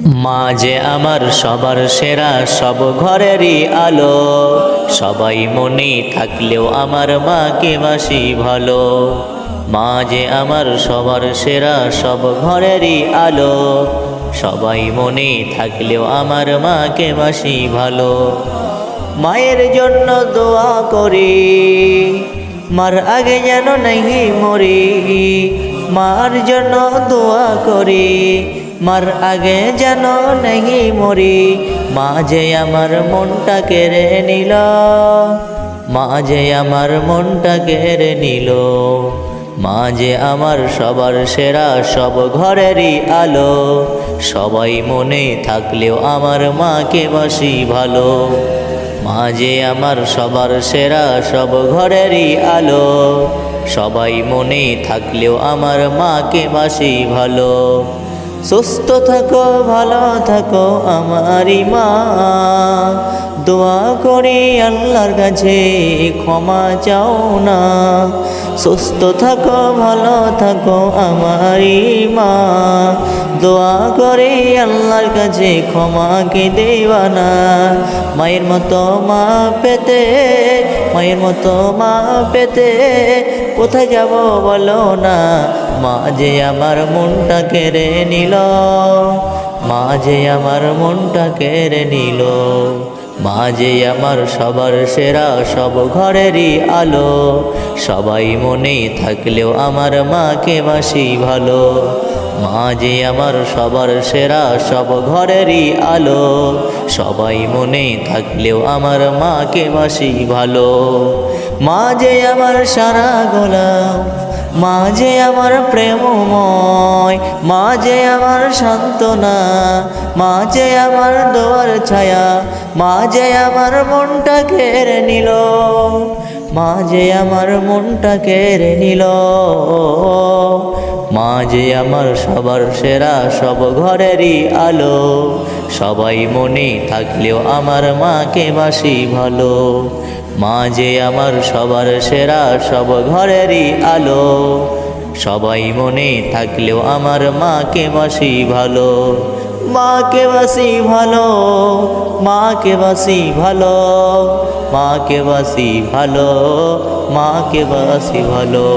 মা যে আমার সবার সেরা, সব ঘরেরই আলো। সবাই মনে থাকলেও আমার মাকে বাসি ভালো। মা যে আমার সবার সেরা, সব ঘরেরই আলো। সবাই মনে থাকলেও আমার মাকে বাসি ভালো। মায়ের জন্য দোয়া করি, মার আগে যেন নাহি মরি। মার জন্য দোয়া করি, মার আগে যেন নাহি মরি। মা যে আমার মনটা কেড়ে নিল, মা যে আমার মনটা কেড়ে নিল। মা যে আমার সবার সেরা, সব ঘরেরই আলো। সবাই মনে থাকলেও আমার মাকে বাসি ভালো। মা যে আমার সবার সেরা, সব ঘরেরই আলো। সবাই মনে থাকলেও আমার মাকে বাসি ভালো। সুস্থ থাকো, ভালো থাকো আমারই মা। দোয়া করি আল্লাহর কাছে, ক্ষমা চাও না। সুস্থ থাকো, ভালো থাকো আমারই মা। দোয়া করে আল্লাহর কাছে, ক্ষমাকে দেবা না। মায়ের মতো মা পেতে, মায়ের মতো মা পেতে কোথায় যাব বলো না। মা যে আমার মনটা কেড়ে নিল, মা যে আমার মনটা কেড়ে নিল। মা যে আমার সবার সেরা, সব ঘরেরই আলো। সবাই মনে থাকলেও আমার মাকে বাসি ভালো। মা যে আমার সবার সেরা, সব ঘরেরই আলো। সবাই মনে থাকলেও আমার মাকে বাসি ভালো। মা যে আমার সারা গোলাম, মা যে আমার প্রেমময়। মা যে আমার সান্ত্বনা, মা যে আমার দোয়ার ছায়া। মা যে আমার মনটা কেড়ে নিল, মা যে আমার মনটা কেড়ে নিল। মা যে আমার সবার সেরা, সব ঘরেরই আলো। সবাই মনে থাকলেও আমার মাকে বাসি ভালো। মা যে আমার সবার সেরা, সব ঘরেরই আলো। সবাই মনে থাকলেও আমার মাকে বাসি ভালো। মাকে বাসি ভালো, মাকে বাসি ভালো, মাকে বাসি ভালো, মাকে বাসি ভালো।